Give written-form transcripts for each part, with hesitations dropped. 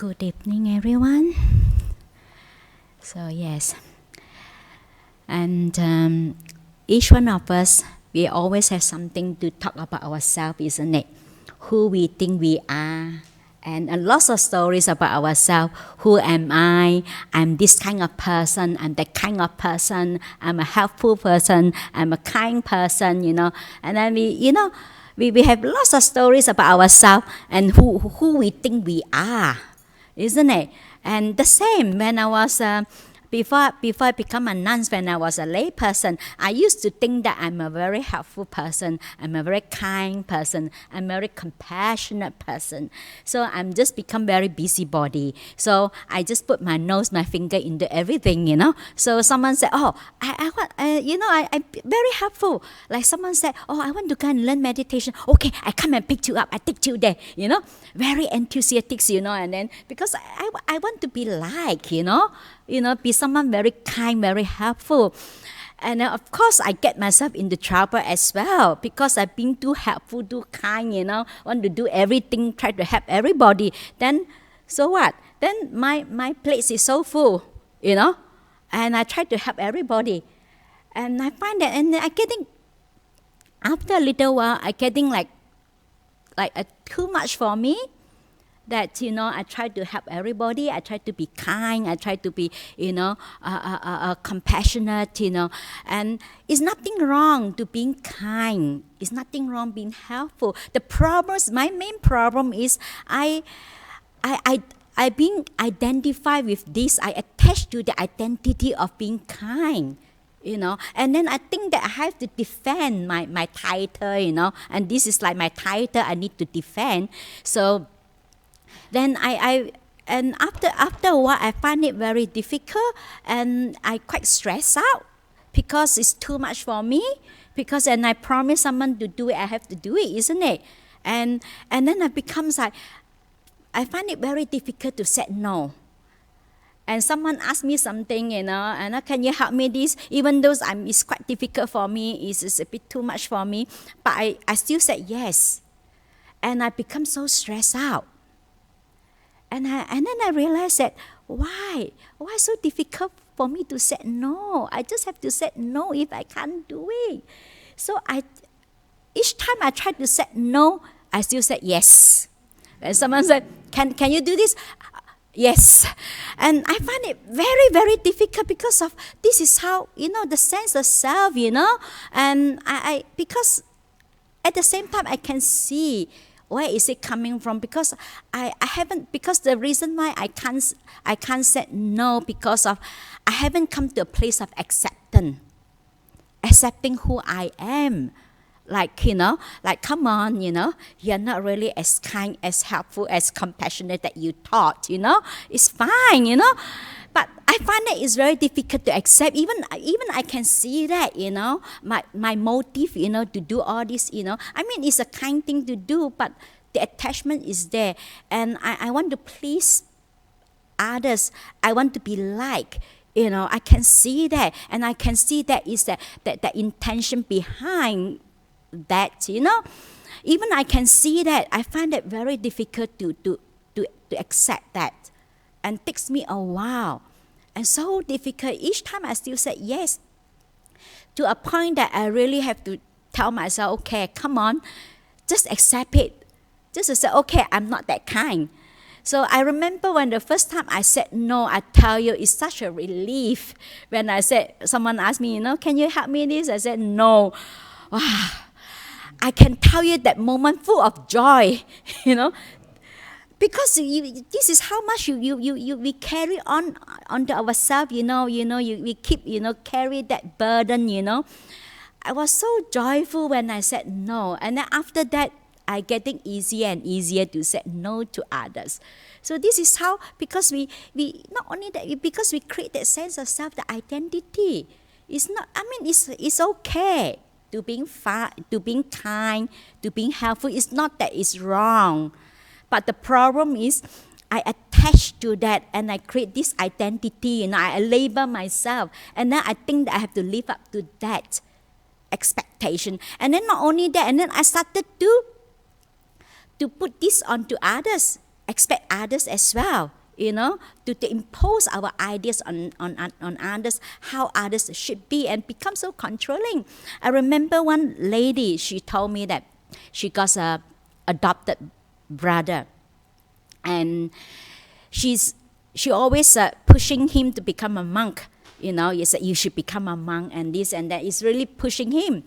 Good evening, everyone. So yes, and each one of us, we always have something to talk about ourselves, isn't it? Who we think we are, and lots of stories about ourselves. Who am I? I'm this kind of person. I'm that kind of person. I'm a helpful person. I'm a kind person. And then we have lots of stories about ourselves and who we think we are, isn't it? And the same when I was before I become a nun, when I was a lay person, I used to think that I'm a very helpful person, I'm a very kind person, I'm a very compassionate person. So I'm just become very busybody. So I just put my nose, my finger into everything. So someone said, "Oh, I'm very helpful." Like someone said, "Oh, I want to go and learn meditation." Okay, I come and pick you up. I take you there. Very enthusiastic. And then because I want to be like, be someone very kind, very helpful. And then of course I get myself into trouble as well because I've been too helpful, too kind, want to do everything, try to help everybody. Then so what? Then my plate is so full, and I try to help everybody. And I find that, and I getting, after a little while, I getting like too much for me. That I try to help everybody. I try to be kind. I try to be compassionate. And it's nothing wrong to being kind. It's nothing wrong being helpful. My main problem is I being identified with this. I attach to the identity of being kind. And then I think that I have to defend my title. And this is like my title I need to defend. So then and after a while I find it very difficult, and I quite stressed out because it's too much for me. Because when I promise someone to do it, I have to do it, isn't it? And then it becomes like I find it very difficult to say no. And someone asks me something, and can you help me this? Even though it's quite difficult for me, it's a bit too much for me, but I still said yes. And I become so stressed out. And then I realized that why so difficult for me to say no? I just have to say no if I can't do it. So each time I try to say no, I still said yes. And someone said, can you do this? Yes. And I find it very, very difficult because of this is how, the sense of self, and I because at the same time I can see where is it coming from? Because I haven't, because the reason why I can't say no, because of I haven't come to a place of accepting who I am. Like, come on, you're not really as kind, as helpful, as compassionate that you thought, it's fine, But I find that it's very difficult to accept. Even I can see that, my motive, to do all this, I mean, it's a kind thing to do, but the attachment is there. And I want to please others. I want to be like, I can see that. And I can see that is that the intention behind that, Even I can see that. I find it very difficult to accept that. And it takes me a while. And so difficult. Each time I still say yes. To a point that I really have to tell myself, okay, come on, just accept it. Just to say, okay, I'm not that kind. So I remember when the first time I said no, I tell you, it's such a relief. When I said, someone asked me, can you help me this? I said no. Wow. I can tell you that moment full of joy, Because this is how much we carry on onto ourselves, we keep, carry that burden, I was so joyful when I said no. And then after that, I getting easier and easier to say no to others. So this is how, because we not only that, because we create that sense of self, the identity. It's not, it's okay to being to being kind, to being helpful. It's not that it's wrong. But the problem is I attach to that and I create this identity and I label myself. And then I think that I have to live up to that expectation. And then not only that, and then I started to put this onto others. expect others as well, to impose our ideas on others, how others should be, and become so controlling. I remember one lady, she told me that she got a adopted brother, and she always pushing him to become a monk. You said you should become a monk, and this and that is really pushing him.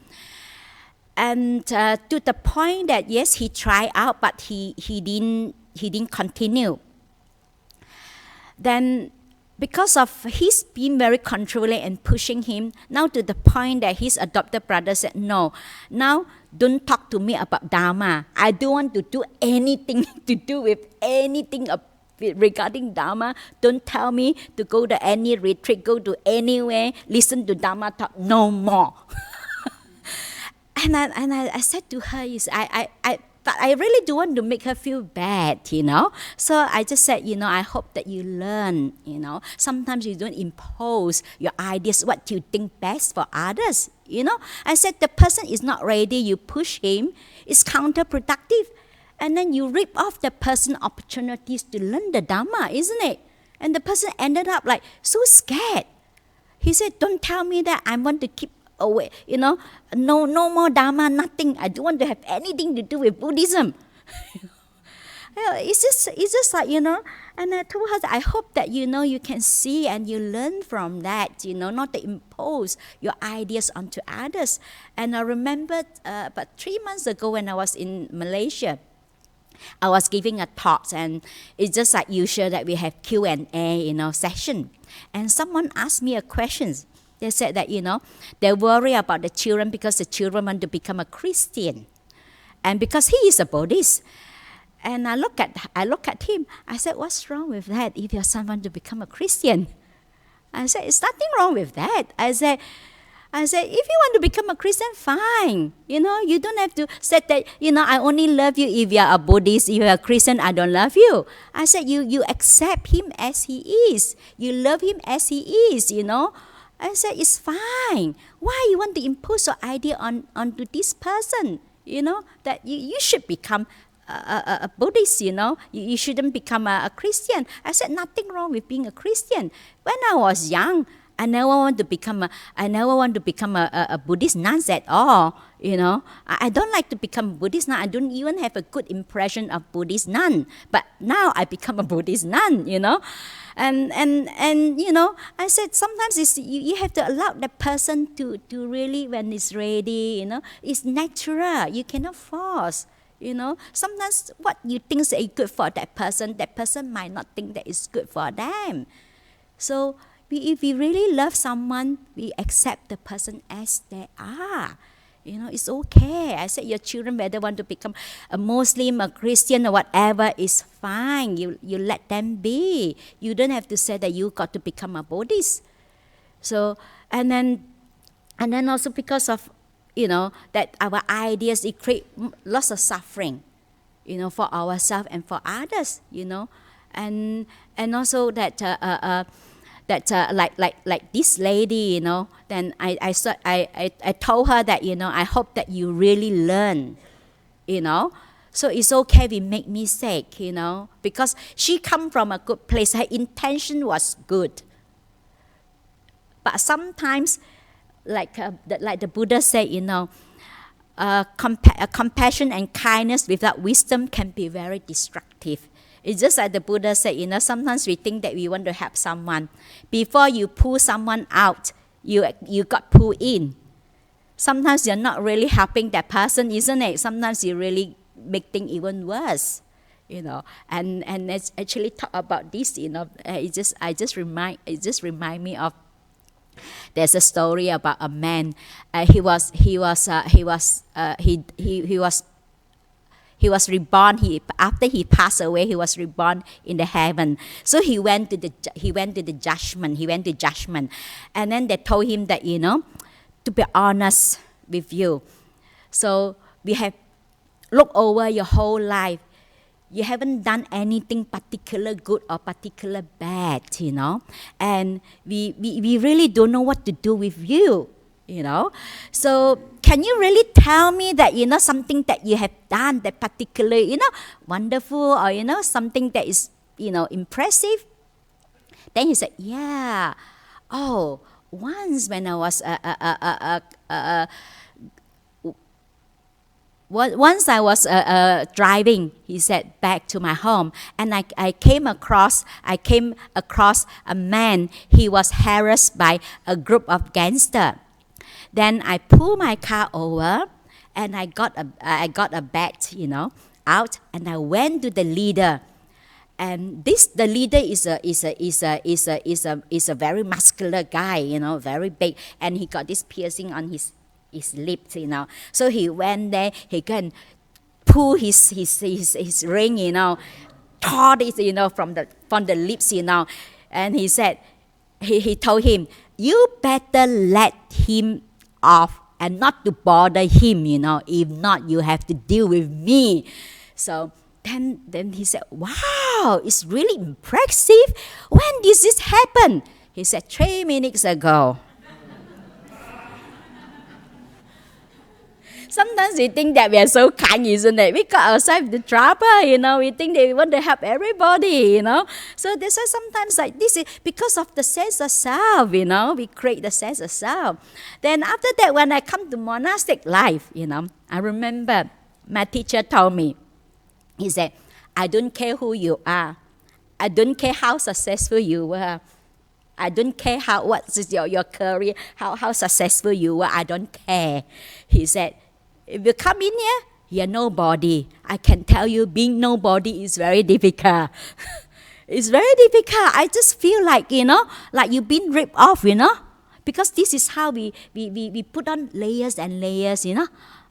And to the point that yes, he tried out, but he didn't continue. Then because of his being very controlling and pushing him, now to the point that his adopted brother said, no, now don't talk to me about Dharma. I don't want to do anything to do with anything regarding Dharma. Don't tell me to go to any retreat, go to anywhere, listen to Dharma talk, no more. And I said to her, but I really don't want to make her feel bad, So I just said, I hope that you learn, Sometimes you don't impose your ideas, what you think best for others, I said the person is not ready, you push him, it's counterproductive. And then you rip off the person opportunities to learn the Dhamma, isn't it? And the person ended up like so scared. He said, don't tell me that I want to keep away, no more Dharma, nothing. I don't want to have anything to do with Buddhism. It's just like, and I told her that I hope that, you can see and you learn from that, not to impose your ideas onto others. And I remember about 3 months ago when I was in Malaysia, I was giving a talk, and it's just like usual that we have Q&A, session. And someone asked me a question. They said that, they worry about the children because the children want to become a Christian. And because he is a Buddhist. And I look at him. I said, what's wrong with that if your son wants to become a Christian? I said, it's nothing wrong with that. I said, if you want to become a Christian, fine. You don't have to say that, I only love you if you're a Buddhist. If you're a Christian, I don't love you. I said, you accept him as he is. You love him as he is, I said, it's fine. Why you want to impose your idea onto this person? That you should become a Buddhist, you shouldn't become a Christian. I said, nothing wrong with being a Christian. When I was young, I never want to become a Buddhist nun at all. I don't like to become a Buddhist nun. I don't even have a good impression of Buddhist nun. But now I become a Buddhist nun, And I said sometimes you have to allow the person to really, when it's ready, it's natural. You cannot force. Sometimes what you think is good for that person might not think that is good for them. So if we really love someone, we accept the person as they are. It's okay. I said your children whether want to become a Muslim, a Christian, or whatever is fine. You let them be. You don't have to say that you got to become a Buddhist. So and then also because of that our ideas, it create lots of suffering, for ourselves and for others, and also that like this lady, then I told her that, I hope that you really learn, So it's okay we make mistake, because she come from a good place. Her intention was good. But sometimes, like the Buddha said, compassion and kindness without wisdom can be very destructive. It's just like the Buddha said, sometimes we think that we want to help someone. Before you pull someone out, you got pulled in. Sometimes you're not really helping that person, isn't it? Sometimes you really make things even worse, And let's actually talk about this, It just remind me of. There's a story about a man. He was reborn. After he passed away, he was reborn in the heaven. So he went to judgment, and then they told him that to be honest with you. So we have looked over your whole life. You haven't done anything particular good or particular bad, And we really don't know what to do with you, you know. So can you really tell me that, something that you have done that particular, wonderful, or, something that is, impressive? Then he said, yeah. Oh, once when I was once I was driving, he said, back to my home, and I came across a man. He was harassed by a group of gangsters. Then I pulled my car over, and I got a bat, out, and I went to the leader. And the leader is a very muscular guy, very big, and he got this piercing on his lips, So he went there, he can pull his ring, tore it, from the lips, and he said, he told him, you better let him off and not to bother him, if not you have to deal with me. So then he said, wow, it's really impressive. When did this happen? He said, 3 minutes ago. Sometimes we think that we are so kind, isn't it? We got ourselves into trouble, We think that we want to help everybody, So that's why sometimes like this is because of the sense of self, We create the sense of self. Then after that, when I come to monastic life, I remember my teacher told me, he said, I don't care who you are. I don't care how successful you were. I don't care what is your career, how successful you were. I don't care. He said, if you come in here, you're nobody. I can tell you being nobody is very difficult. It's very difficult. I just feel like, like you've been ripped off, Because this is how we put on layers and layers,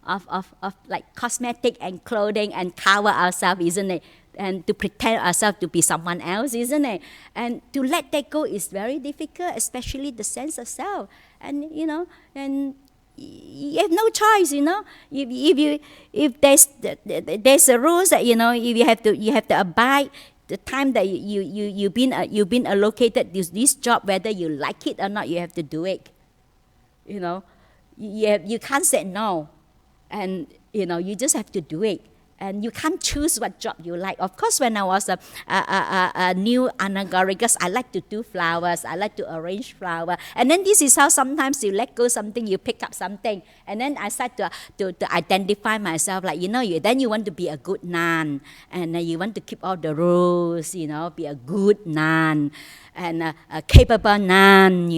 of like cosmetic and clothing and cover ourselves, isn't it? And to pretend ourselves to be someone else, isn't it? And to let that go is very difficult, especially the sense of self. And and you have no choice, If there's a rules that if you have to abide the time that you've been allocated this job, whether you like it or not, you have to do it. You can't say no, and you just have to do it. And you can't choose what job you like. Of course, when I was a new anagarikas, I like to do flowers. I like to arrange flowers. And then this is how sometimes you let go something, you pick up something. And then I start to identify myself like, then you want to be a good nun. And you want to keep all the rules, be a good nun. And a capable nun,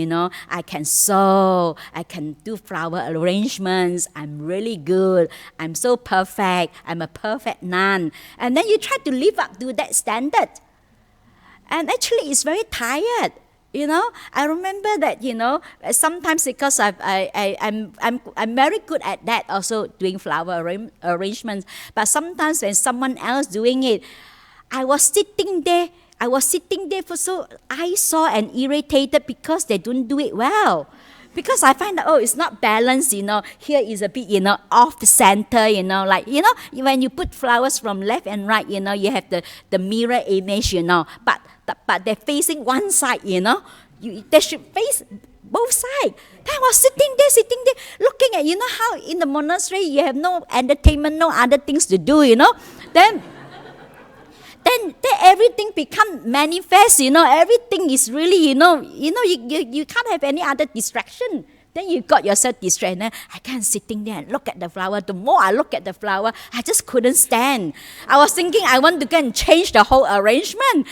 I can sew, I can do flower arrangements, I'm really good, I'm so perfect, I'm a perfect nun. And then you try to live up to that standard. And actually it's very tired. I remember that, sometimes because I'm very good at that, also doing flower arrangements. But sometimes when someone else doing it, I was sitting there for so I saw and irritated because they don't do it well. Because I find that, it's not balanced, Here is a bit, off the center, like, when you put flowers from left and right, you have the mirror image, but they're facing one side, they should face both sides. Then I was sitting there, looking at, how in the monastery you have no entertainment, no other things to do, Then everything become manifest, everything is really, you can't have any other distraction. Then you got yourself distracted. Then I can't sitting there and look at the flower. The more I look at the flower, I just couldn't stand. I was thinking I want to go and change the whole arrangement.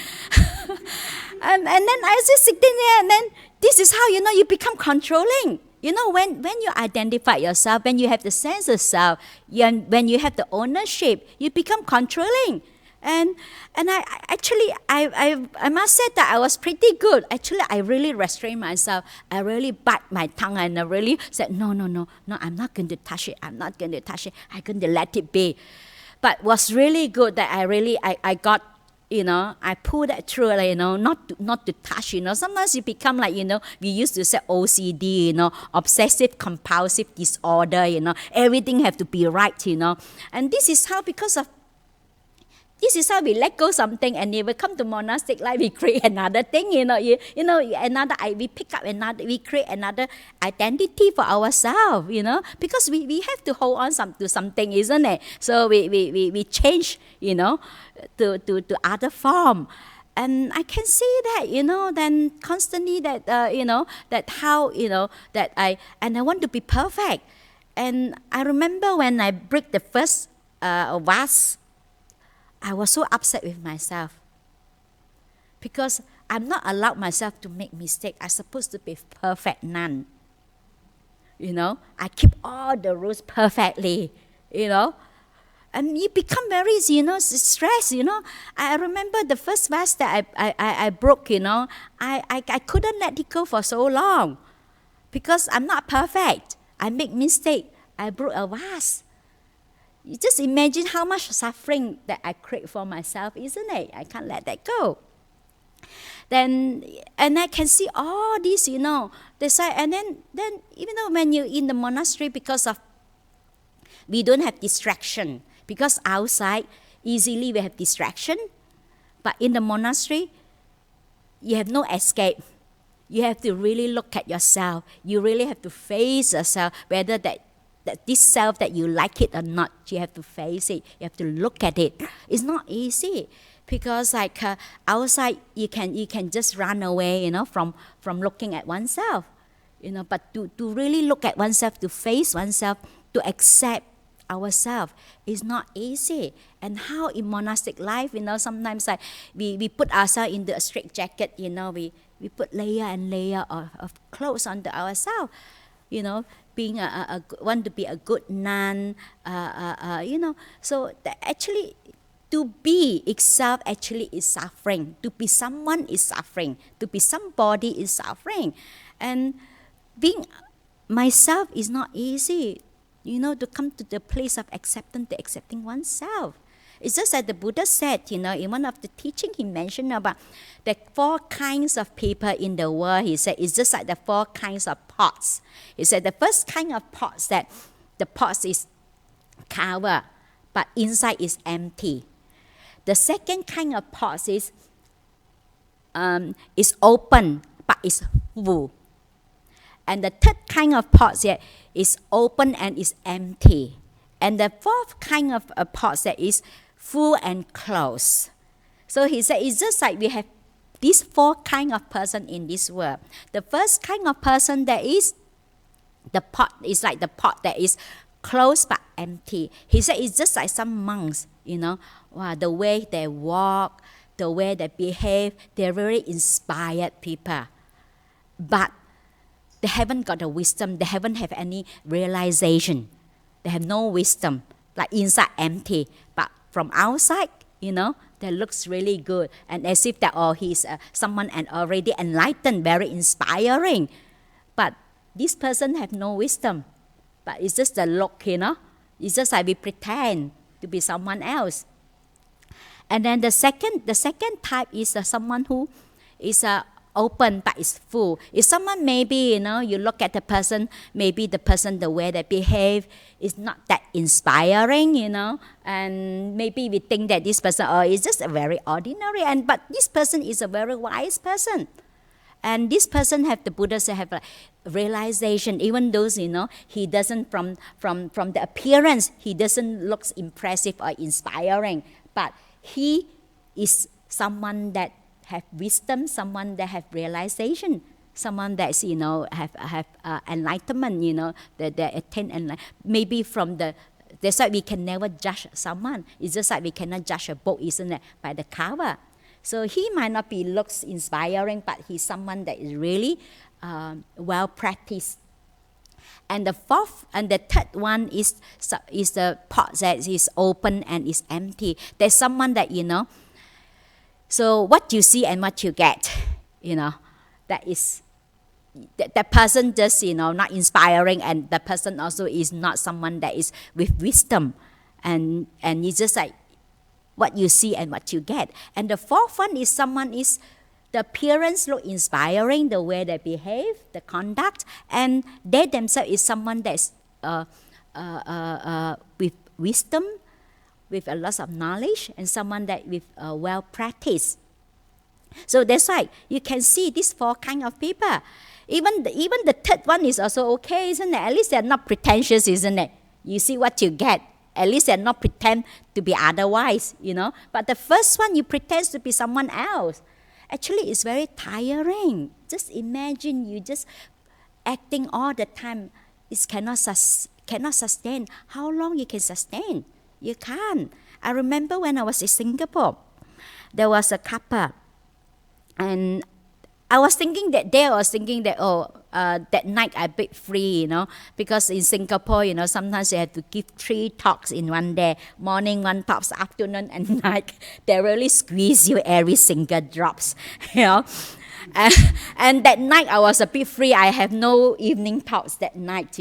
and then I was just sitting there, and then this is how, you become controlling. When you identify yourself, when you have the sense of self, when you have the ownership, you become controlling. And I must say that I was pretty good. Actually, I really restrained myself. I really bite my tongue, and I really said, no, I'm not going to touch it. I'm not going to touch it. I'm going to let it be. But it was really good that I got, I pulled that through, not to touch, Sometimes you become like, we used to say OCD, obsessive compulsive disorder, everything have to be right, And this is how, because of this is how we let go something, and if we come to monastic life, we create another thing. We pick up another, we create another identity for ourselves. Because we have to hold on to something, isn't it? So we change, to other form. And I can see that, then constantly that, that how, that I want to be perfect. And I remember when I break the first vase, I was so upset with myself. Because I'm not allowed myself to make mistakes. I'm supposed to be perfect nun. I keep all the rules perfectly, And you become very, stressed, I remember the first vase that I broke, I couldn't let it go for so long. Because I'm not perfect. I make mistake. I broke a vase. You just imagine how much suffering that I create for myself, isn't it? I can't let that go. And I can see all this, That's why, and then even though when you're in the monastery, because of we don't have distraction. Because outside, easily we have distraction. But in the monastery, you have no escape. You have to really look at yourself. You really have to face yourself, whether that this self that you like it or not. You have to face it. You have to look at it. It's not easy. Because outside, you can just run away, from looking at oneself. But to really look at oneself, to face oneself, to accept ourselves is not easy. And how in monastic life, sometimes we put ourselves in the straitjacket, we put layer and layer of clothes onto ourselves, being want to be a good nun, So actually, to be itself actually is suffering. To be someone is suffering. To be somebody is suffering. And being myself is not easy. To come to the place of acceptance, to accepting oneself. It's just like the Buddha said, in one of the teaching he mentioned about the 4 kinds of people in the world. He said it's just like the 4 kinds of pots. He said the first kind of pots, that the pots is covered, but inside is empty. The second kind of pots is open, but is full. And the third kind of pots is open and is empty. And the fourth kind of pots that is full and closed. So he said it's just like we have these 4 kind of person in this world. The first kind of person that is the pot is like the pot that is closed but empty. He said it's just like some monks, the way they walk, the way they behave, they're very inspired people. But they haven't got the wisdom. They haven't have any realization. They have no wisdom. Like inside empty. But from outside, that looks really good. And as if that, he's someone and already enlightened, very inspiring. But this person have no wisdom. But it's just the look, It's just like we pretend to be someone else. And then the second type is someone who is open but is full. If someone maybe, you look at the person, maybe the person, the way they behave is not that inspiring, and maybe we think that this person is just a very ordinary, but this person is a very wise person. And this person the Buddha said have a realization, even though, he doesn't, from the appearance, he doesn't look impressive or inspiring, but he is someone that have wisdom, someone that have realization, someone that's, have enlightenment, that they attain enlightenment. Maybe that's why we can never judge someone. It's just like we cannot judge a book, isn't it, by the cover. So he might not be looks inspiring, but he's someone that is really well practiced. And the third one is the pot that is open and is empty. There's someone that, so what you see and what you get, that is, that person just, not inspiring, and the person also is not someone that is with wisdom. And it's just like what you see and what you get. And the fourth one is someone is, the appearance look inspiring, the way they behave, the conduct, and they themselves is someone that's with wisdom, with a lot of knowledge and someone that with well practice. So that's why you can see these four kind of people. Even the third one is also okay, isn't it? At least they're not pretentious, isn't it? You see what you get. At least they're not pretend to be otherwise, But the first one, you pretend to be someone else. Actually, it's very tiring. Just imagine you just acting all the time. It cannot sustain. How long you can sustain? You can't. I remember when I was in Singapore, there was a couple. And I was thinking that that night I bit free, because in Singapore, sometimes you have to give 3 talks in one day, morning 1 talks, afternoon and night. They really squeeze you every single drops, And that night I was a bit free. I have no evening talks that night,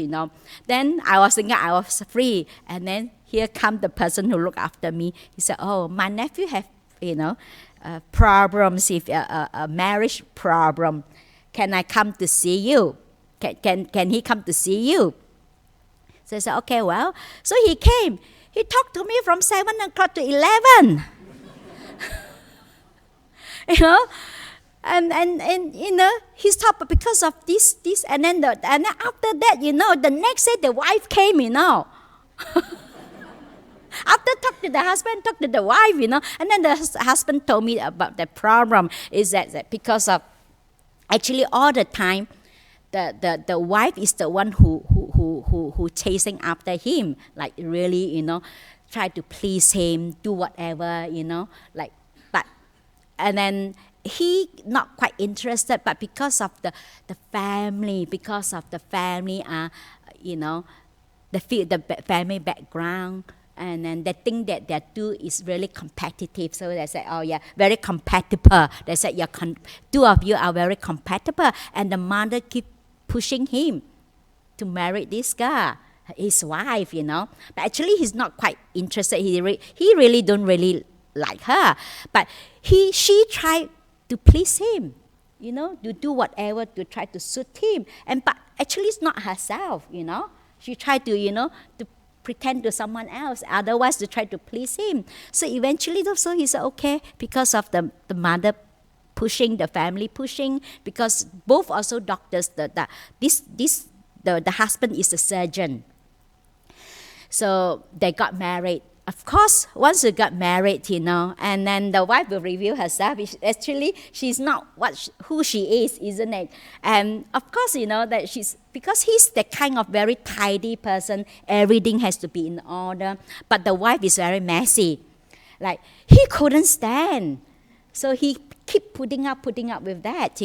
Then I was thinking I was free, and then here come the person who looked after me. He said, "Oh, my nephew have, problems, if a marriage problem. Can I come to see you? Can he come to see you?" So I said, "Okay, well." So he came. He talked to me from 7 o'clock to 11. And he's talked because of this, and then after that, the next day the wife came, After talk to the husband, talk to the wife, and then the husband told me about the problem is that because of actually all the time, the wife is the one who chasing after him, like really, try to please him, do whatever, and then he not quite interested, but because of the family, the family background. And then they think that their two is really competitive. So they say, "Oh yeah, very compatible." They said, two of you are very compatible. And the mother keep pushing him to marry this guy, his wife, But actually he's not quite interested. He really don't really like her. But she tried to please him, to do whatever to try to suit him. But actually it's not herself, She tried to, to pretend to someone else, otherwise to try to please him. So eventually also he said okay, because of the mother pushing, the family pushing, because both also doctors, the husband is a surgeon. So they got married. Of course, once you got married, and then the wife will reveal herself. Actually, she's not who she is, isn't it? And of course, that because he's the kind of very tidy person, everything has to be in order. But the wife is very messy. Like, he couldn't stand. So he keep putting up with that,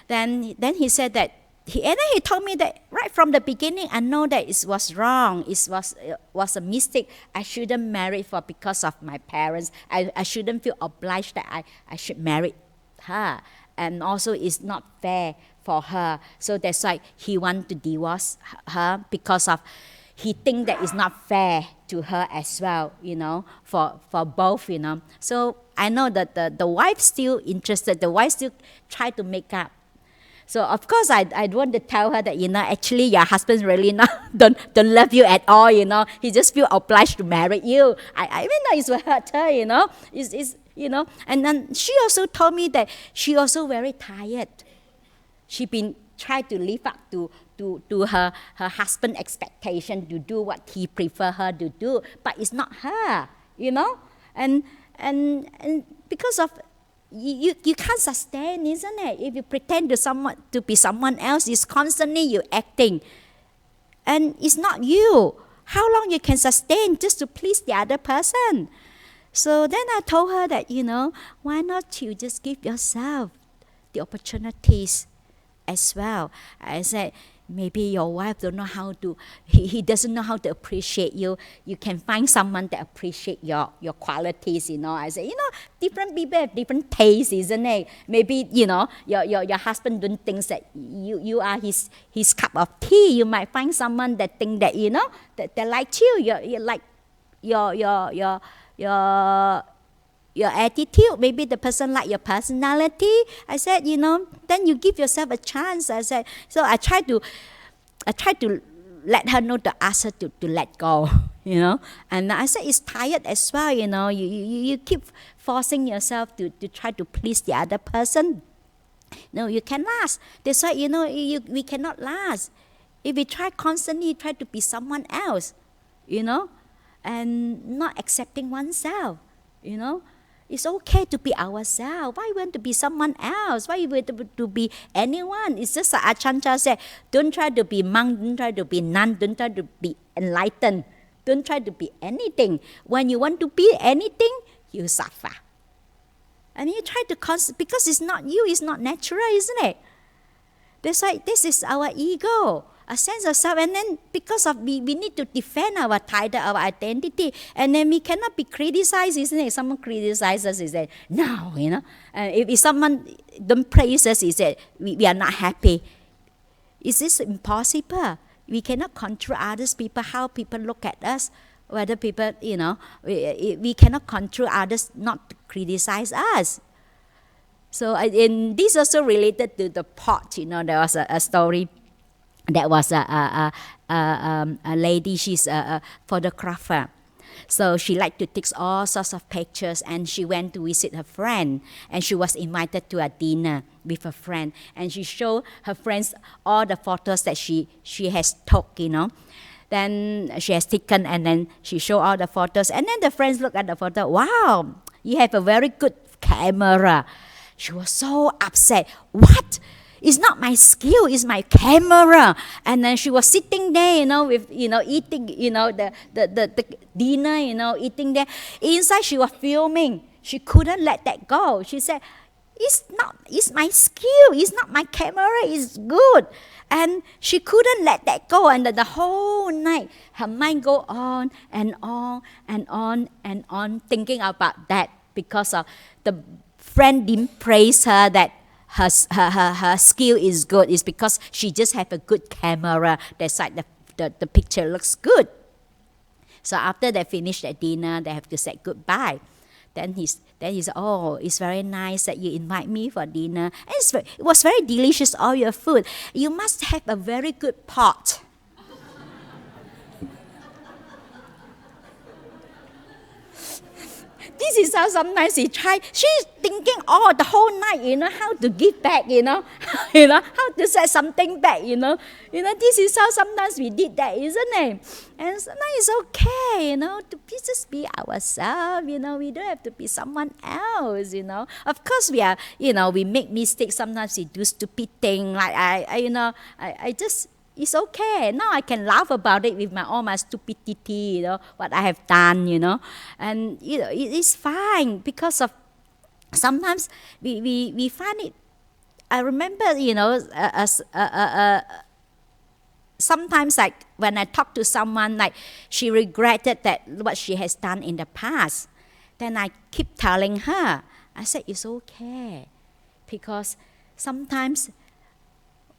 Then he said that, and then he told me that right from the beginning, I know that it was wrong. It was a mistake. I shouldn't marry because of my parents. I shouldn't feel obliged that I should marry her. And also it's not fair for her. So that's why he want to divorce her, because of he think that it's not fair to her as well, for both, So I know that the wife still interested. The wife still try to make up. So of course I want to tell her that actually your husband really don't love you at all, He just feel obliged to marry you. I mean that it will hurt her, It's And then she also told me that she also very tired. She been trying to live up to her husband expectation, to do what he prefer her to do, but it's not her, And because of you can't sustain, isn't it? If you pretend to be someone else, it's constantly you acting, and it's not you. How long you can sustain just to please the other person? So then I told her that why not you just give yourself the opportunities as well. I said, maybe your wife don't know how to, he doesn't know how to appreciate you. You can find someone that appreciate your qualities, I said, different people have different tastes, isn't it? Maybe, your husband don't think that you are his cup of tea. You might find someone that think that, that they like you like your attitude, maybe the person like your personality. I said, then you give yourself a chance. I said, so I try to let her know, to ask her to let go, And I said, it's tired as well, You keep forcing yourself to try to please the other person. No, you can last. That's why, we cannot last. If we constantly try to be someone else, and not accepting oneself, It's okay to be ourselves. Why want to be someone else? Why want to be anyone? It's just like Achancha said, don't try to be monk, don't try to be nun, don't try to be enlightened. Don't try to be anything. When you want to be anything, you suffer. And you try to because it's not you, it's not natural, isn't it? That's why this is our ego, a sense of self. And then because of we need to defend our title, our identity. And then we cannot be criticized, isn't it? Someone criticizes us, is that no, if someone don't praise us, is that we are not happy. Is this impossible? We cannot control others people, how people look at us. Whether people, we cannot control others not to criticize us. So, and this also related to the pot. There was a story. That was a lady. She's a photographer. So she liked to take all sorts of pictures, and she went to visit her friend, and she was invited to a dinner with a friend, and she showed her friends all the photos that she has took, Then she has taken, and then she showed all the photos, and then the friends look at the photo. Wow, you have a very good camera. She was so upset. What? It's not my skill, it's my camera. And then she was sitting there, with, eating, the dinner, eating there. Inside she was filming. She couldn't let that go. She said, it's my skill, it's not my camera, it's good. And she couldn't let that go. And the whole night, her mind go on and on and on and on, thinking about that, because of the friend didn't praise her that her skill is good. It's because she just have a good camera. That's why the picture looks good. So after they finish the dinner, they have to say goodbye. Then he said, oh, it's very nice that you invite me for dinner. And it was very delicious, all your food. You must have a very good pot. This is how sometimes she try. She's thinking the whole night, how to give back, how to say something back, This is how sometimes we did that, isn't it? And sometimes it's okay, to just be ourselves, we don't have to be someone else, Of course we are, we make mistakes. Sometimes we do stupid things. Like I just. It's okay. Now I can laugh about it with all my stupidity, what I have done, And, it is fine, because of sometimes we find it. I remember, sometimes like when I talk to someone, like she regretted that what she has done in the past. Then I keep telling her, I said, it's okay. Because sometimes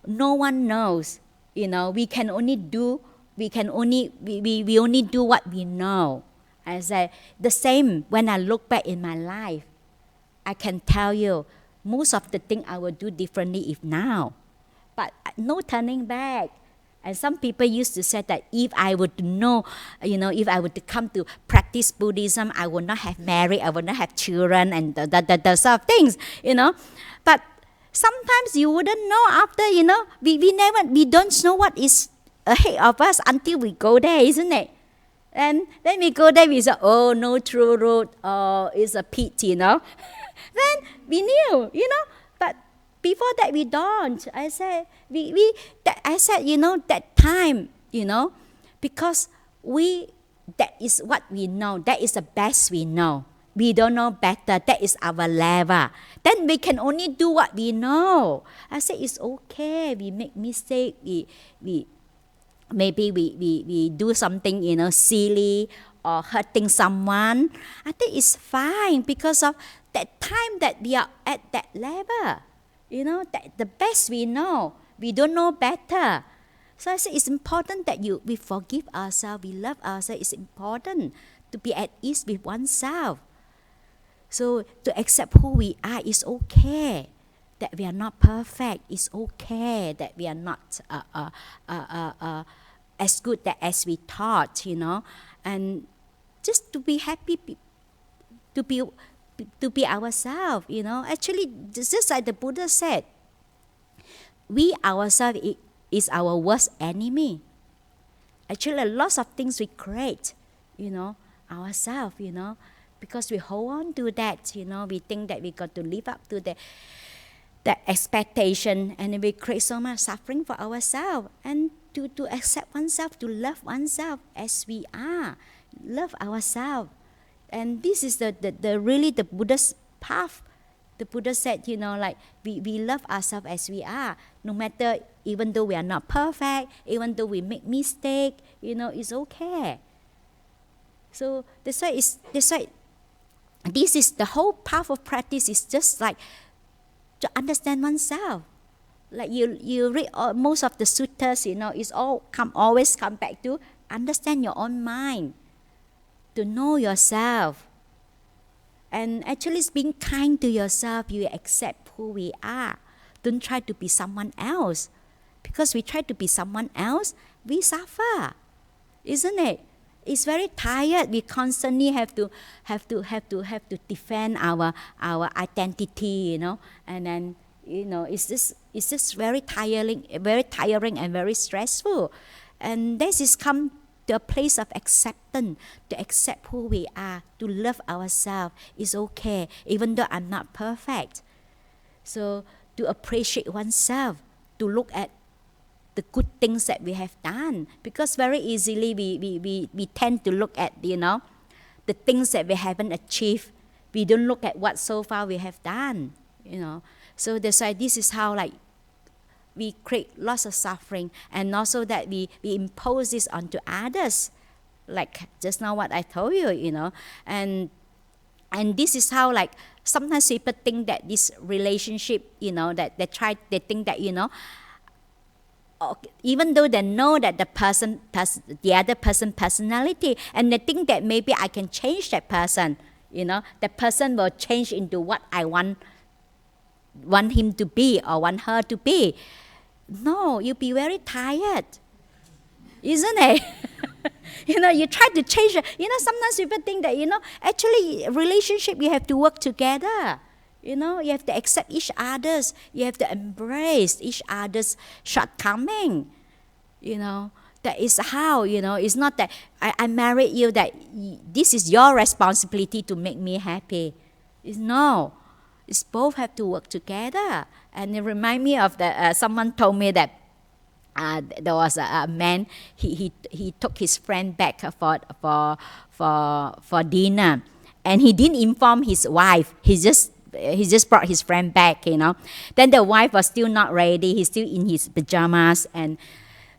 no one knows. We can only do what we know. I say the same when I look back in my life. I can tell you most of the things I will do differently if now. But no turning back. And some people used to say that if I would know, if I would come to practice Buddhism, I would not have married, I would not have children, and the sort of things, But sometimes you wouldn't know after, we don't know what is ahead of us until we go there, isn't it? And then we go there, we say, oh, no true road, oh, it's a pit, Then we knew, but before that we don't. I said, that time, because that is what we know, that is the best we know. We don't know better. That is our level. Then we can only do what we know. I say it's okay. We make mistake. Maybe we do something silly or hurting someone. I think it's fine because of that time that we are at that level. That the best we know. We don't know better. So I say it's important that we forgive ourselves. We love ourselves. It's important to be at ease with oneself. So to accept who we are is okay. That we are not perfect. It's okay that we are not as good as we thought, and just to be happy, to be ourselves, Actually, just like the Buddha said, we ourselves is our worst enemy. Actually, lots of things we create, ourselves, because we hold on to that, we think that we got to live up to that expectation, and we create so much suffering for ourselves. And to accept oneself, to love oneself as we are, love ourselves. And this is the really the Buddha's path. The Buddha said, like we love ourselves as we are, no matter, even though we are not perfect, even though we make mistake, it's okay. So that's why this is the whole path of practice, is just like to understand oneself. Like you read most of the suttas, it's always come back to understand your own mind, to know yourself. And actually, it's being kind to yourself. You accept who we are. Don't try to be someone else, because we try to be someone else, we suffer, isn't it? It's very tired. We constantly have to defend our identity, and then it's just very tiring and very stressful. And this is come to a place of acceptance, to accept who we are, to love ourselves. It's okay, even though I'm not perfect. So to appreciate oneself, to look at the good things that we have done, because very easily we tend to look at the things that we haven't achieved. We don't look at what so far we have done. So that's why this is how we create lots of suffering, and also that we impose this onto others, like just now what I told you, and this is how sometimes people think that this relationship, that they think that even though they know that the other person personality, and they think that maybe I can change that person, that person will change into what I want him to be or want her to be. No, you'll be very tired, isn't it? You try to change it. Sometimes people think that, actually relationship, you have to work together. You have to accept each other's. You have to embrace each other's shortcoming. That is how, it's not that I married you, that this is your responsibility to make me happy. No. It's both have to work together. And it reminds me of someone told me that there was a man, he took his friend back for dinner, and he didn't inform his wife. He just brought his friend back, Then the wife was still not ready. He's still in his pajamas and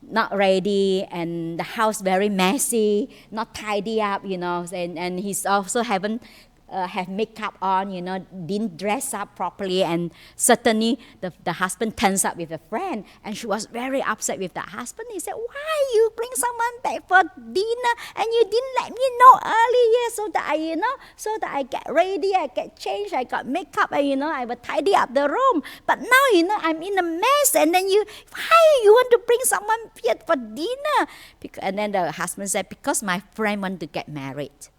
not ready, and the house very messy, not tidy up, and he's also haven't have makeup on, didn't dress up properly, and certainly the husband turns up with a friend, and she was very upset with the husband. He said, "Why you bring someone back for dinner and you didn't let me know earlier, so that I get ready, I get changed, I got makeup, and I will tidy up the room. But now I'm in a mess, and then why you want to bring someone here for dinner?" And then the husband said, "Because my friend want to get married."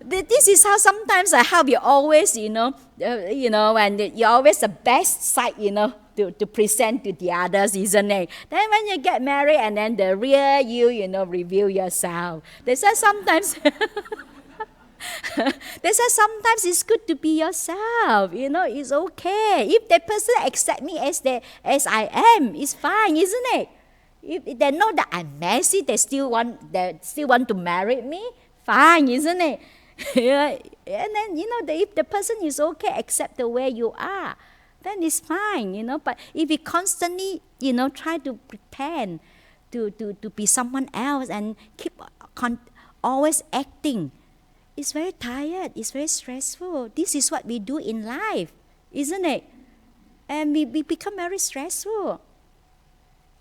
This is how sometimes how we always, and you're always the best side, to present to the others, isn't it? Then when you get married, and then the real you, reveal yourself. That's why sometimes it's good to be yourself. It's okay. If that person accept me as I am, it's fine, isn't it? If they know that I'm messy, they still want to marry me, fine, isn't it? And then if the person is okay, accept the way you are, then it's fine, But if we constantly, try to pretend to be someone else and keep always acting, it's very tired, it's very stressful. This is what we do in life, isn't it? And we become very stressful.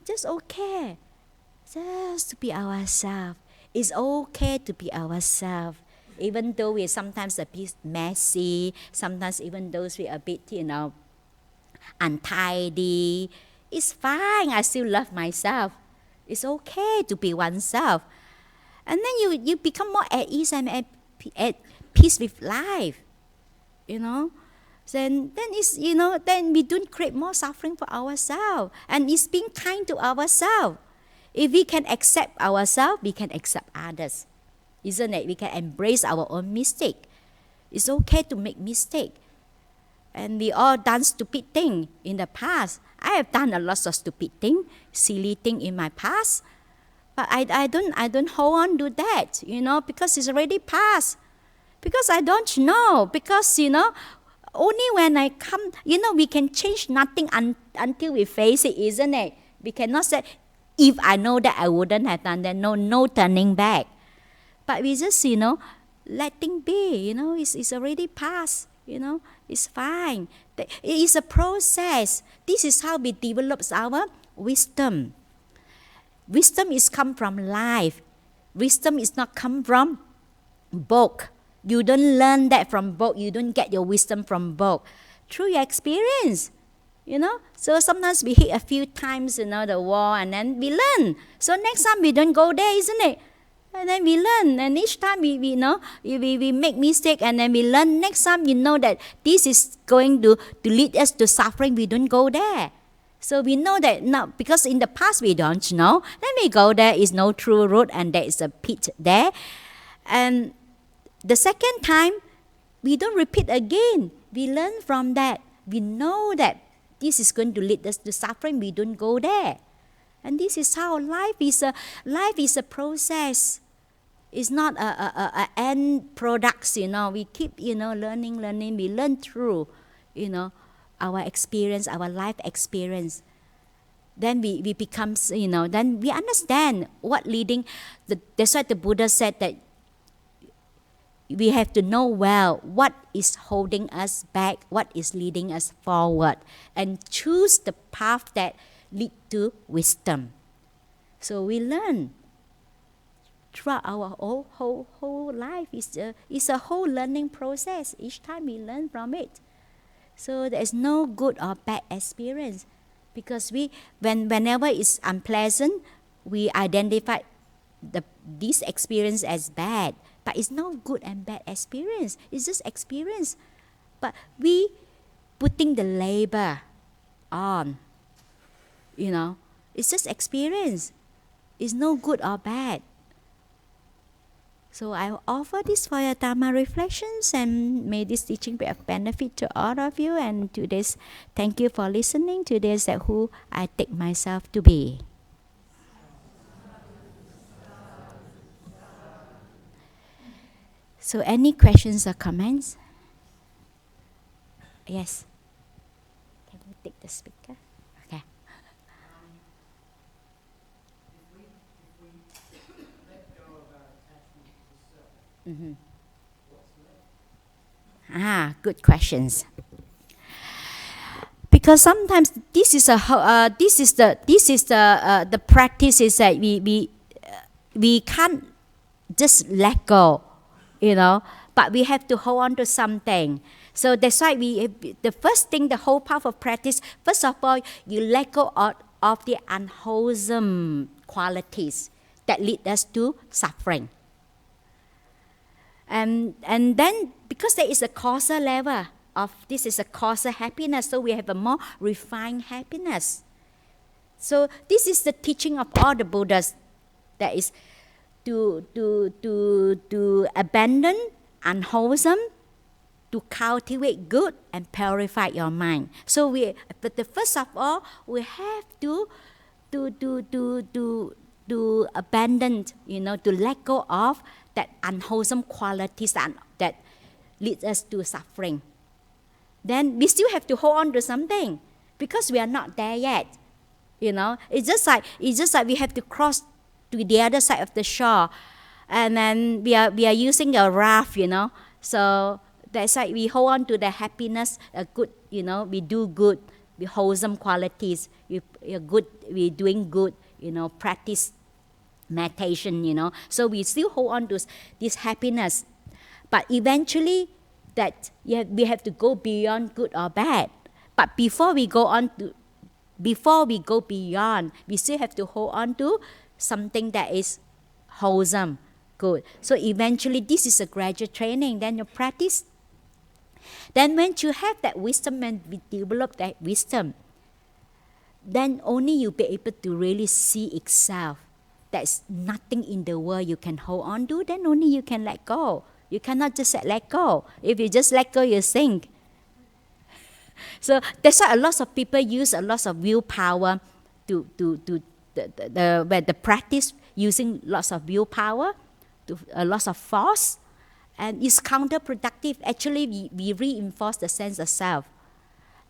Just okay, just to be ourselves. It's okay to be ourselves. Even though we're sometimes a bit messy, sometimes even though we're a bit, untidy, it's fine. I still love myself. It's okay to be oneself. And then you become more at ease and at peace with life. Then it's, then we don't create more suffering for ourselves. And it's being kind to ourselves. If we can accept ourselves, we can accept others. Isn't it? We can embrace our own mistake. It's okay to make mistake. And we all done stupid thing in the past. I have done a lot of stupid thing, silly thing in my past. But I don't hold on to that, because it's already past. Because I don't know. Because, only when I come, we can change nothing until we face it, isn't it? We cannot say, if I know that I wouldn't have done that, no turning back. But we just, letting be, it's already past, it's fine. It is a process. This is how we develop our wisdom. Wisdom is come from life. Wisdom is not come from book. You don't learn that from book. You don't get your wisdom from book. Through your experience, So sometimes we hit a few times, the wall, and then we learn. So next time we don't go there, isn't it? And then we learn. And each time we make mistake, and then we learn. Next time that this is going to lead us to suffering. We don't go there. So we know that now, because in the past we don't know. Then we go there, is no true road, and there is a pit there. And the second time, we don't repeat again. We learn from that. We know that this is going to lead us to suffering. We don't go there. And this is how life is a process. It's not a end products, We keep, learning. We learn through, our experience, our life experience. Then we become, then we understand what leading. That's why the Buddha said that we have to know well what is holding us back, what is leading us forward, and choose the path that lead to wisdom. So we learn throughout our whole life. It's a whole learning process. Each time we learn from it. So there's no good or bad experience, because whenever it's unpleasant, we identify this experience as bad. But it's no good and bad experience. It's just experience. But we putting the label on, it's just experience. It's no good or bad. So I offer this for your Dharma reflections, and may this teaching be of benefit to all of you. And today's, thank you for listening. Today's who I take myself to be. So any questions or comments? Yes. Can you take the speaker? Okay. Mm-hmm. Good questions. Because sometimes this is the practice is that we can't just let go, but we have to hold on to something. So that's why the first thing, the whole path of practice, first of all, you let go of the unwholesome qualities that lead us to suffering. And then, because there is a causal level of this is a causal happiness, so we have a more refined happiness. So this is the teaching of all the Buddhas, that is to abandon unwholesome, to cultivate good and purify your mind. So but the first of all, we have to abandon, to let go of that unwholesome qualities that leads us to suffering. Then we still have to hold on to something, because we are not there yet. It's just like we have to cross to the other side of the shore, and then we are using a raft, So that's why we hold on to the happiness, good, we do good, we wholesome qualities, we're good, we're doing good, practice meditation, So we still hold on to this happiness. But eventually, we have to go beyond good or bad. But before we go beyond, we still have to hold on to something that is wholesome, good. So eventually, this is a gradual training. Then you practice. Then when you have that wisdom and we develop that wisdom, then only you'll be able to really see itself. There's nothing in the world you can hold on to, then only you can let go. You cannot just let go. If you just let go, you sink. So that's why a lot of people use a lot of willpower to the practice using lots of willpower, to a lot of force, and it's counterproductive. Actually, we reinforce the sense of self.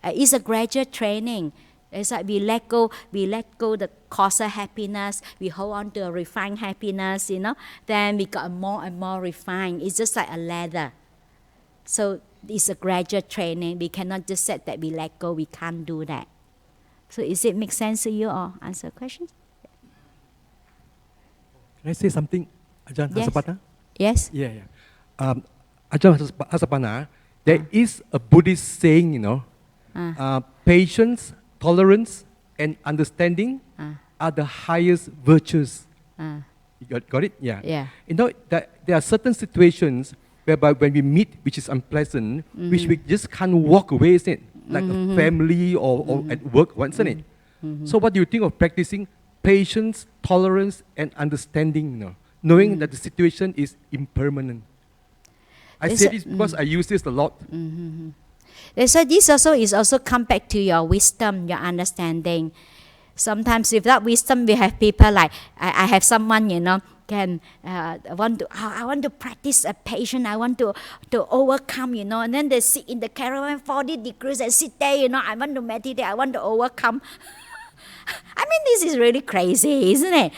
It's a gradual training. It's like we let go the causal happiness, we hold on to a refined happiness, then we got more and more refined. It's just like a ladder. So it's a gradual training. We cannot just say that we let go, we can't do that. So is it make sense to you or answer questions? Can I say something, Ajahn Yes. Hasapanna? Yes? Yeah. Ajahn Hasapanna, there is a Buddhist saying, patience, tolerance, and understanding are the highest virtues. You got it? Yeah. Yeah. There are certain situations whereby when we meet, which is unpleasant, which we just can't walk away, isn't it? Like a family or at work, isn't it? So what do you think of practicing patience, tolerance, and understanding, knowing that the situation is impermanent? I say this because I use this a lot. So this also come back to your wisdom, your understanding. Sometimes without wisdom, we have people like I have someone, I want to practice a patience. I want to overcome, and then they sit in the caravan 40 degrees and sit there, I want to meditate. I want to overcome. I mean, this is really crazy, isn't it?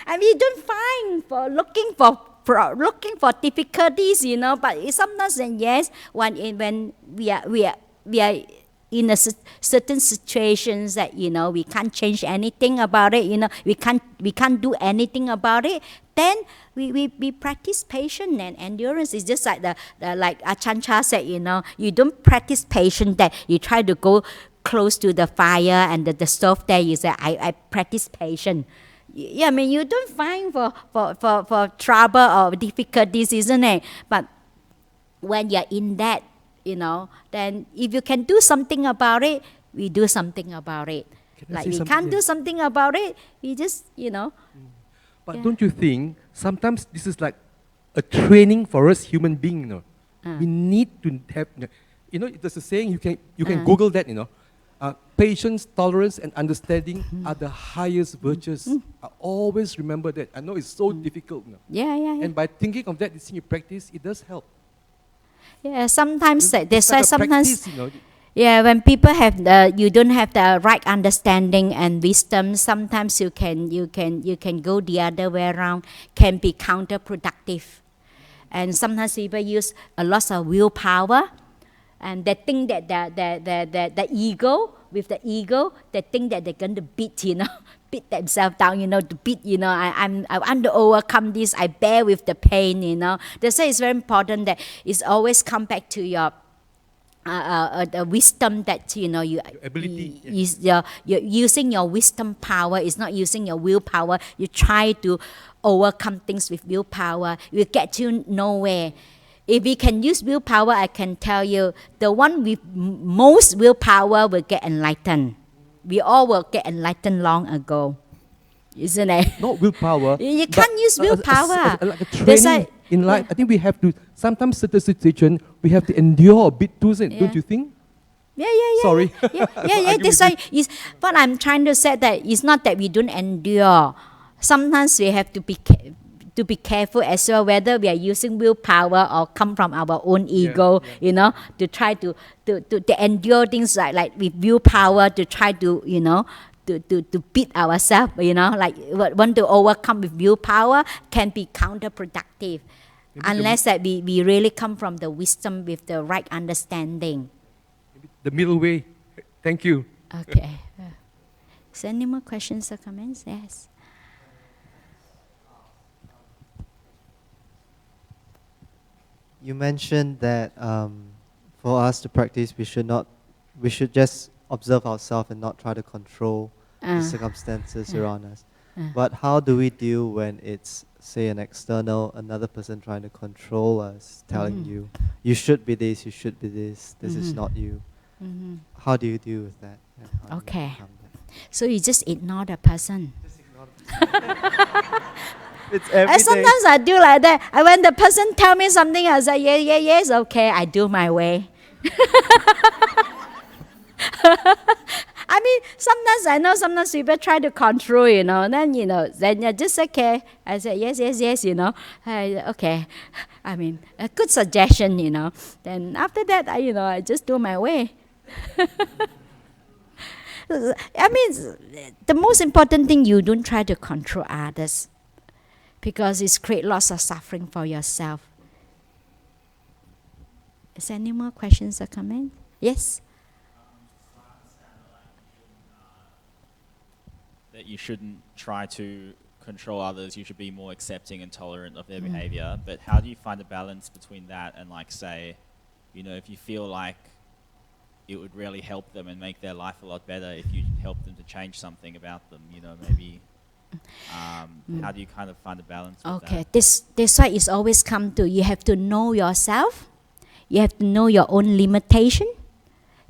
I mean, you don't find for looking for difficulties, but sometimes, and yes, when we are in a certain situations that we can't change anything about it, we can't do anything about it, then we practice patience and endurance. It's just like the like Ajahn Chah said, you don't practice patience that you try to go close to the fire and the stove there, you say I practice patience. Yeah, I mean, you don't find for trouble or difficulties, isn't it? But when you're in that, then if you can do something about it, we do something about it. Like we can't do something about it, we just, But don't you think sometimes this is like a training for us human beings, We need to have, there's a saying, you can Google that, patience, tolerance, and understanding are the highest virtues. I always remember that. I know it's so difficult. Yeah. And by thinking of that, you practice, it does help. Yeah, sometimes that's why like sometimes. practice, Yeah, when people you don't have the right understanding and wisdom, sometimes you can go the other way around, can be counterproductive. And sometimes people use a lot of willpower, and they think that the ego, they think that they're going to beat beat themselves down, to beat, I want to overcome this, I bear with the pain, That's why it's very important that it's always come back to your the wisdom that you ability, you're using your wisdom power. It's not using your willpower. You try to overcome things with willpower, you get to nowhere. If we can use willpower, I can tell you, the one with most willpower will get enlightened. We all will get enlightened long ago, isn't it? Not willpower. You can't use willpower. Like a training in life. I think we have to, sometimes certain situation, we have to endure a bit too, don't you think? Yeah. Sorry. Yeah. That's why. But I'm trying to say that it's not that we don't endure. Sometimes we have to be careful as well whether we are using willpower or come from our own ego, to try to endure things like with willpower, to try to to beat ourselves, like want to overcome with willpower can be counterproductive. Maybe unless that we really come from the wisdom with the right understanding. The middle way. Thank you. Okay. Is there any more questions or comments? Yes. you mentioned that for us to practice, we should just observe ourselves and not try to control the circumstances around us. But how do we deal when it's, say, another person trying to control us, telling you, you should be this, you should be this is not you. How do you deal with that? And how do you Okay. overcome that? So you just ignore the person. Just ignore the It's every day. Sometimes I do like that. When the person tell me something, I say, yes, okay, I do my way. I mean, sometimes I know sometimes people try to control, then you're just okay. I say, yes, okay. I mean, a good suggestion, Then after that, I just do my way. I mean, the most important thing, you don't try to control others, because it's create lots of suffering for yourself. Is there any more questions or comments? Yes? That you shouldn't try to control others, you should be more accepting and tolerant of their behavior. But how do you find a balance between that and, like, say, if you feel like it would really help them and make their life a lot better if you help them to change something about them, maybe how do you kind of find a balance with that? Okay, this why it's always come to, you have to know yourself, you have to know your own limitation.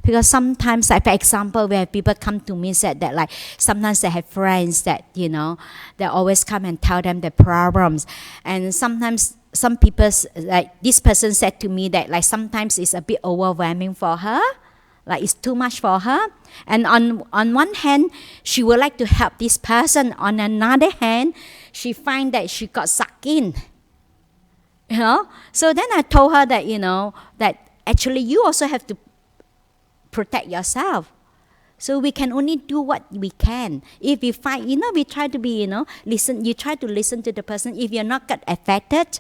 Because sometimes, like, for example, where people come to me said that, like, sometimes they have friends that, they always come and tell them the problems. And sometimes some people, like this person said to me that, like, sometimes it's a bit overwhelming for her, like it's too much for her. And on one hand, she would like to help this person. On another hand, she find that she got sucked in. So then I told her that, that actually you also have to protect yourself. So we can only do what we can. If we find, we try to be, listen. You try to listen to the person. If you're not get affected,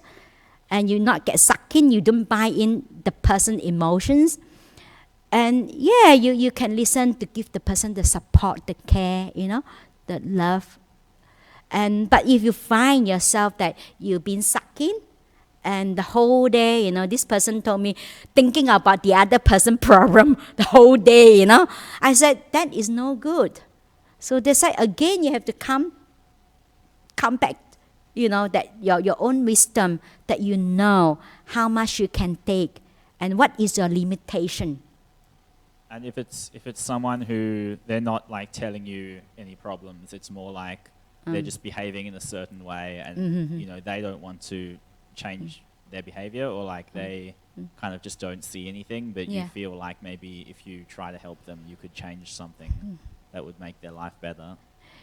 and you not get sucked in, you don't buy in the person's emotions. And you can listen to give the person the support, the care, the love. But if you find yourself that you've been sucked in, and the whole day, this person told me thinking about the other person's problem the whole day, I said, that is no good. So that's why, again, you have to come back, that your own wisdom, that you know how much you can take and what is your limitation. And if it's someone who they're not, like, telling you any problems, it's more like they're just behaving in a certain way, and they don't want to change their behavior, or like they kind of just don't see anything, but you feel like maybe if you try to help them, you could change something that would make their life better.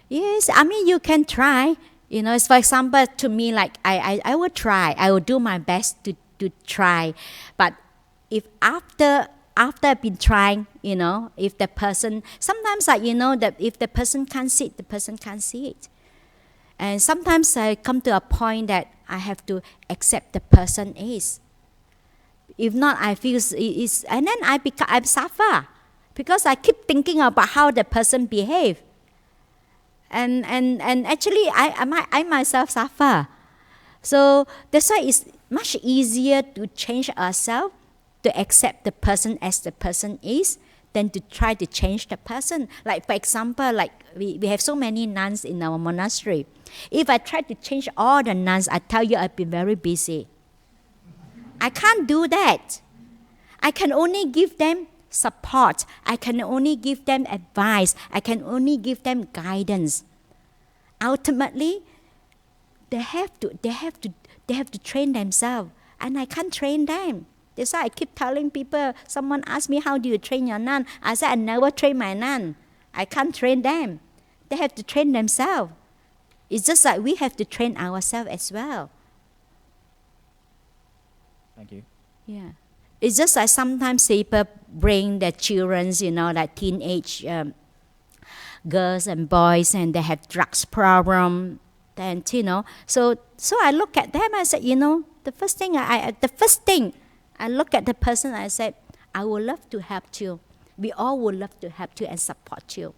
Yes, I mean, you can try. For example, to me, like, I would try. I would do my best to try. But if after I've been trying, if the person, sometimes, like, that if the person can't see it, the person can't see it. And sometimes I come to a point that I have to accept the person is. If not, I feel it's, and then I suffer, because I keep thinking about how the person behave. And actually, I myself suffer. So that's why it's much easier to change ourselves, to accept the person as the person is, than to try to change the person. Like, for example, like we have so many nuns in our monastery. If I try to change all the nuns, I tell you, I've been very busy. I can't do that. I can only give them support. I can only give them advice. I can only give them guidance. Ultimately, they have to train themselves, and I can't train them. That's why I keep telling people, someone asks me, how do you train your nun? I said, I never train my nun. I can't train them. They have to train themselves. It's just like we have to train ourselves as well. Thank you. Yeah. It's just like sometimes people bring their children, like teenage girls and boys, and they have drugs problem. Then, so I look at them, I said, the first thing I look at the person, I said, I would love to help you. We all would love to help you and support you.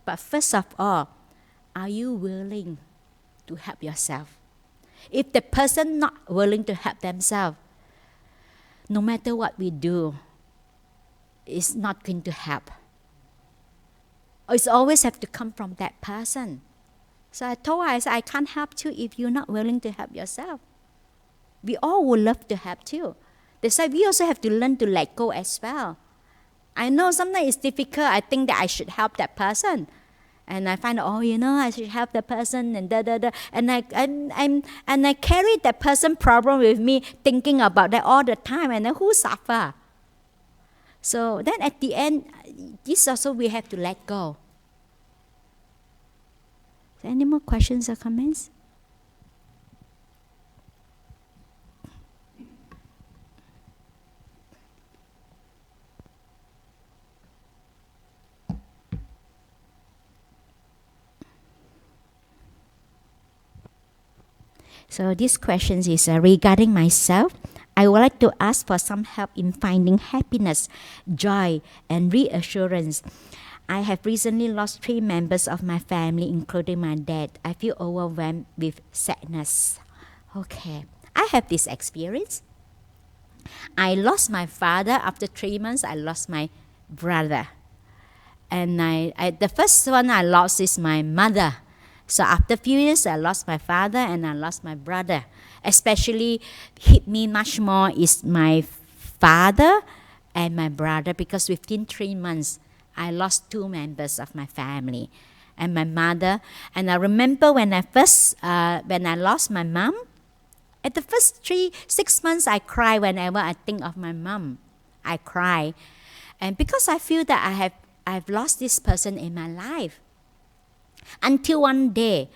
But first of all, are you willing to help yourself? If the person not willing to help themselves, no matter what we do, it's not going to help. It's always have to come from that person. So I told her, I said, I can't help you if you're not willing to help yourself. We all would love to help you. That's why we also have to learn to let go as well. I know sometimes it's difficult. I think that I should help that person. And I find, I should help that person and And I carry that person problem with me, thinking about that all the time. And then who suffer? So then at the end, this also we have to let go. Any more questions or comments? So this question is regarding myself. I would like to ask for some help in finding happiness, joy, and reassurance. I have recently lost 3 members of my family, including my dad. I feel overwhelmed with sadness. Okay, I have this experience. I lost my father. After 3 months, I lost my brother. And the first one I lost is my mother. So after a few years, I lost my father and I lost my brother. Especially hit me much more is my father and my brother, because within 3 months, I lost 2 members of my family and my mother. And I remember when I lost my mom, at the first 6 months, I cry whenever I think of my mom. I cry. And because I feel that I've lost this person in my life. Until one day,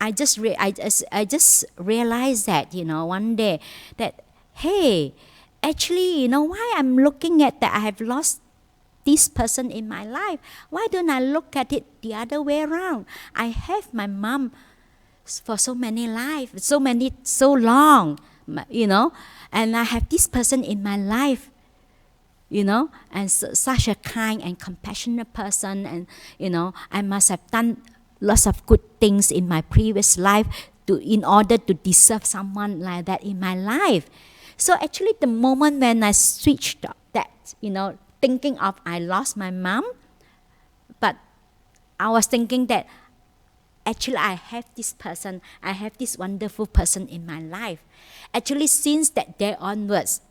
I just realized that, one day that, hey, actually, why I'm looking at that I have lost this person in my life. Why don't I look at it the other way around? I have my mom for so many lives, so long, and I have this person in my life, and such a kind and compassionate person, and, I must have done lots of good things in my previous life in order to deserve someone like that in my life. So actually the moment when I switched that, thinking of I lost my mom, but I was thinking that actually I have this person, I have this wonderful person in my life. Actually since that day onwards,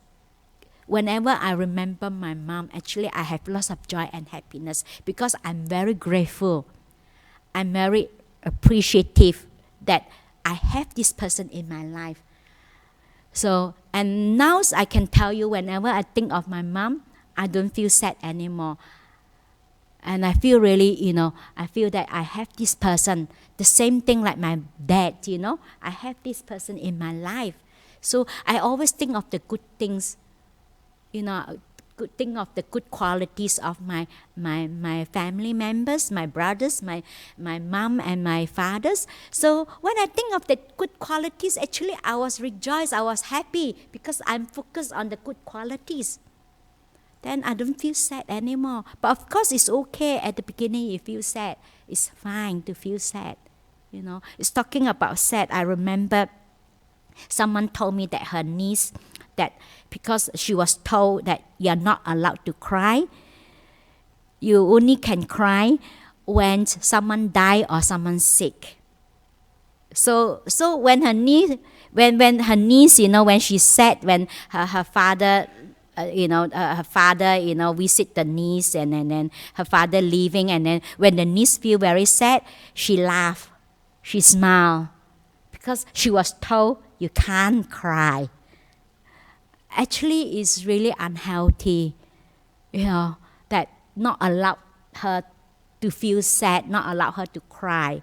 whenever I remember my mom, actually I have lots of joy and happiness, because I'm very grateful. I'm very appreciative that I have this person in my life. So, and now I can tell you, whenever I think of my mom, I don't feel sad anymore. And I feel really, I feel that I have this person. The same thing like my dad, I have this person in my life. So I always think of the good things, think of the good qualities of my family members, my brothers, my mom and my fathers. So when I think of the good qualities, actually I was rejoiced, I was happy, because I'm focused on the good qualities. Then I don't feel sad anymore. But of course it's okay at the beginning you feel sad. It's fine to feel sad. It's talking about sad. I remember someone told me that her niece, that because she was told that you're not allowed to cry, you only can cry when someone die or someone's sick. So when her niece, when she's sad, when her father, visit the niece, and then her father leaving, and then when the niece feel very sad, she laugh, she smile, because she was told you can't cry. Actually, it's really unhealthy, that not allow her to feel sad, not allow her to cry.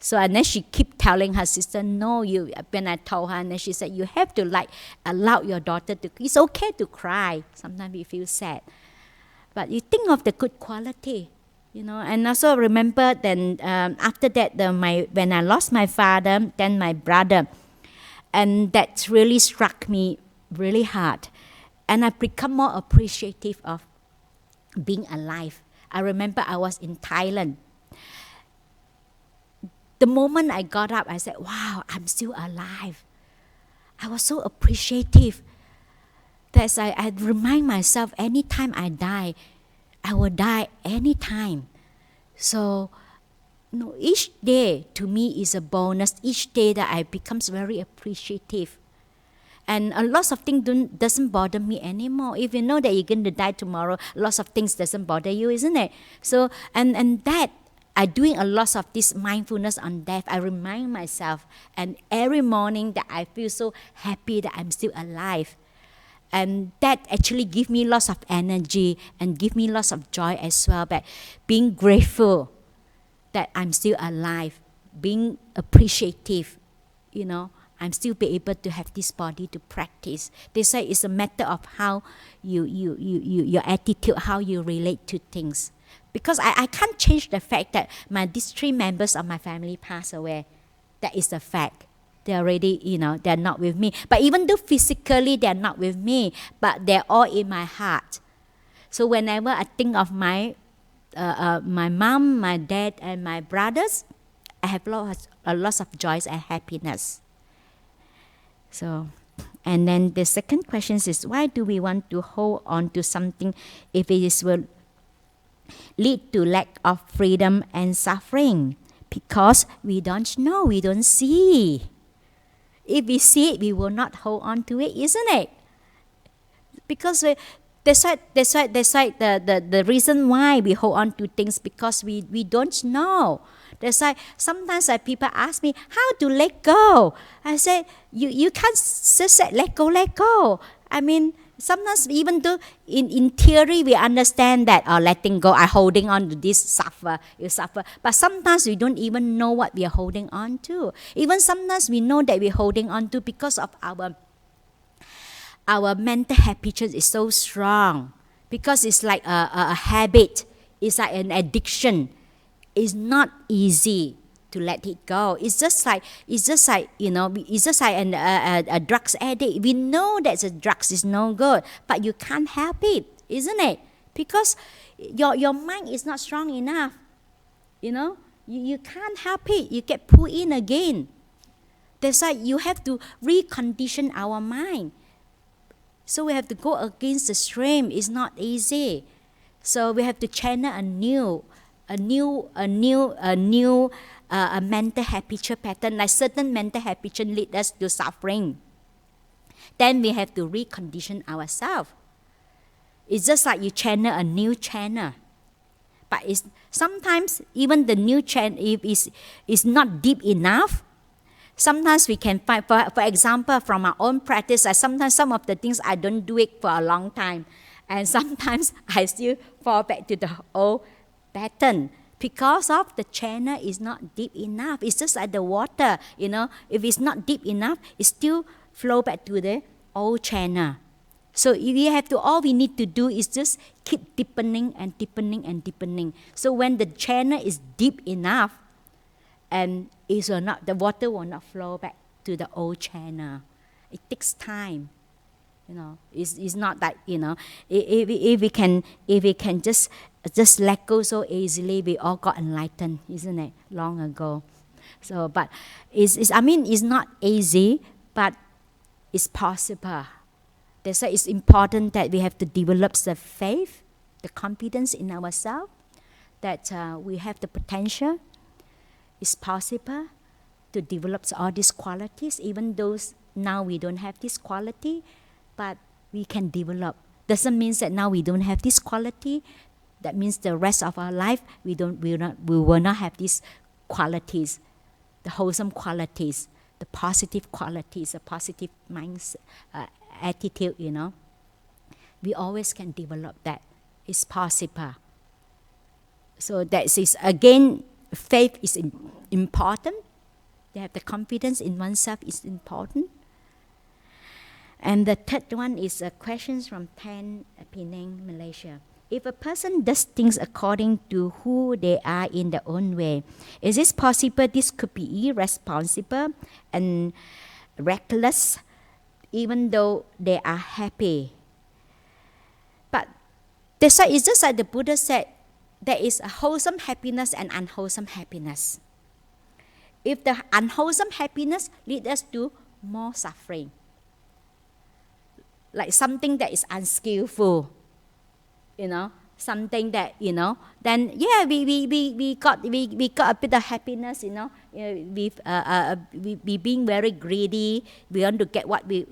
So and then she keep telling her sister, no, when I told her, and then she said, you have to allow your daughter to, it's okay to cry. Sometimes you feel sad. But you think of the good quality, and also remember then after that, when I lost my father, then my brother, and that really struck me really hard. And I become more appreciative of being alive. I remember I was in Thailand. The moment I got up, I said, wow, I'm still alive. I was so appreciative. That's I remind myself anytime I die, I will die anytime. So no, each day to me is a bonus. Each day that I becomes very appreciative. And a lot of things doesn't bother me anymore. If you know that you're going to die tomorrow, lots of things doesn't bother you, isn't it? So, and that, I doing a lot of this mindfulness on death. I remind myself, and every morning that I feel so happy that I'm still alive. And that actually give me lots of energy and give me lots of joy as well. But being grateful that I'm still alive, being appreciative, I'm still be able to have this body to practice. They say it's a matter of how your attitude, how you relate to things. Because I can't change the fact that these 3 members of my family passed away. That is the fact. They're already, they're not with me. But even though physically they're not with me, but they're all in my heart. So whenever I think of my mom, my dad, and my brothers, I have a lot of joy and happiness. So, and then the second question is, why do we want to hold on to something if it will lead to lack of freedom and suffering? Because we don't know, we don't see. If we see it, we will not hold on to it, isn't it? Because that's why the reason why we hold on to things, because we don't know. That's why sometimes people ask me, how to let go? I say, you can't just say, let go. I mean, sometimes even though in theory we understand that, letting go, I holding on to this, you suffer. But sometimes we don't even know what we are holding on to. Even sometimes we know that we're holding on to because of our mental habituation is so strong. Because it's like a habit. It's like an addiction. It's not easy to let it go. It's just like a drugs addict. We know that the drugs is no good, but you can't help it, isn't it? Because your mind is not strong enough. You can't help it. You get pulled in again. That's why you have to recondition our mind. So we have to go against the stream. It's not easy. So we have to channel a mental habitual pattern. Like certain mental habituation lead us to suffering. Then we have to recondition ourselves. It's just like you channel a new channel. But sometimes even the new channel is not deep enough. Sometimes we can find, for example, from our own practice, sometimes some of the things I don't do it for a long time. And sometimes I still fall back to the old pattern because of the channel is not deep enough. It's just like the water, if it's not deep enough, it still flow back to the old channel. So all we need to do is just keep deepening and deepening and deepening. So when the channel is deep enough, and the water will not flow back to the old channel. It takes time. It's not that, if we can just let go so easily, we all got enlightened, isn't it? Long ago. So, but it's not easy, but it's possible. That's why it's important that we have to develop the faith, the confidence in ourselves, that we have the potential. It's possible to develop all these qualities, even though now we don't have this quality, but we can develop. Doesn't mean that now we don't have this quality. That means the rest of our life we will not have these qualities, the wholesome qualities, the positive qualities, the positive mindset, attitude. We always can develop that. It's possible. So that is again. Faith is important. To have the confidence in oneself is important. And the third one is questions from Tan, Penang, Malaysia. If a person does things according to who they are in their own way, is it possible this could be irresponsible and reckless, even though they are happy? But that's why it's just like the Buddha said, there is a wholesome happiness and unwholesome happiness. If the unwholesome happiness leads us to more suffering, like something that is unskillful, something that, then yeah, we got a bit of happiness, we being very greedy, we want to get what we,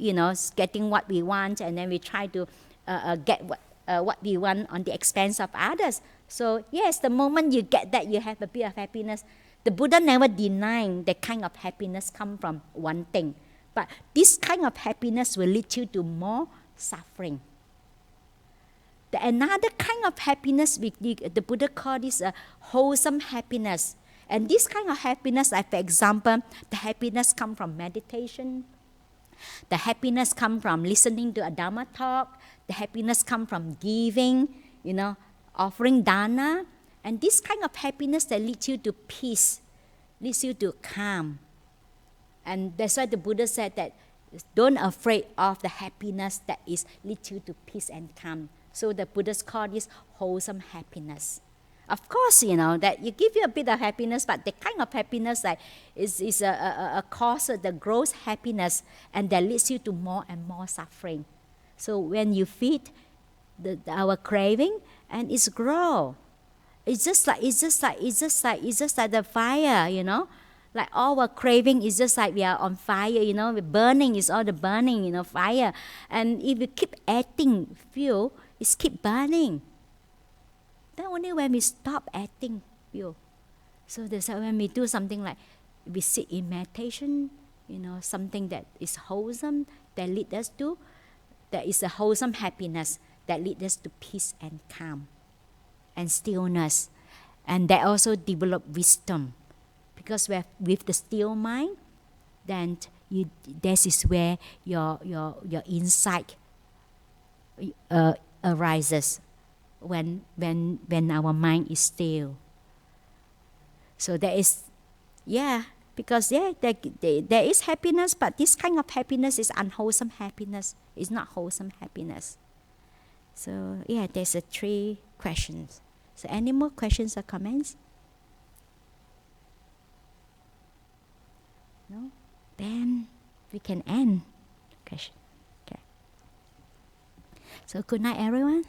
getting what we want, and then we try to get what we want on the expense of others. So yes, the moment you get that, you have a bit of happiness. The Buddha never denied that kind of happiness come from one thing, but this kind of happiness will lead you to more suffering. Another kind of happiness, the Buddha called this a wholesome happiness. And this kind of happiness, like for example, the happiness come from meditation. The happiness come from listening to a Dharma talk. The happiness come from giving, offering dana. And this kind of happiness that leads you to peace, leads you to calm. And that's why the Buddha said that don't afraid of the happiness that is leads you to peace and calm. So the Buddhists call this wholesome happiness. Of course, that you give you a bit of happiness, but the kind of happiness that is a cause of the gross happiness, and that leads you to more and more suffering. So when you feed our craving, and it's grow, it's just like the fire, Like all our craving is just like we are on fire, we're burning, it's all the burning, fire. And if you keep adding fuel, it's keep burning. Then only when we stop adding fuel. So that's why when we do something like we sit in meditation, something that is wholesome, that leads us to, that is a wholesome happiness, that leads us to peace and calm and stillness. And that also develop wisdom. Because with the still mind, then this is where your insight arises when our mind is still. So there is, because there is happiness, but this kind of happiness is unwholesome happiness. It's not wholesome happiness. So there's 3 questions. So any more questions or comments? No? Then we can end question. Okay. So good night, everyone.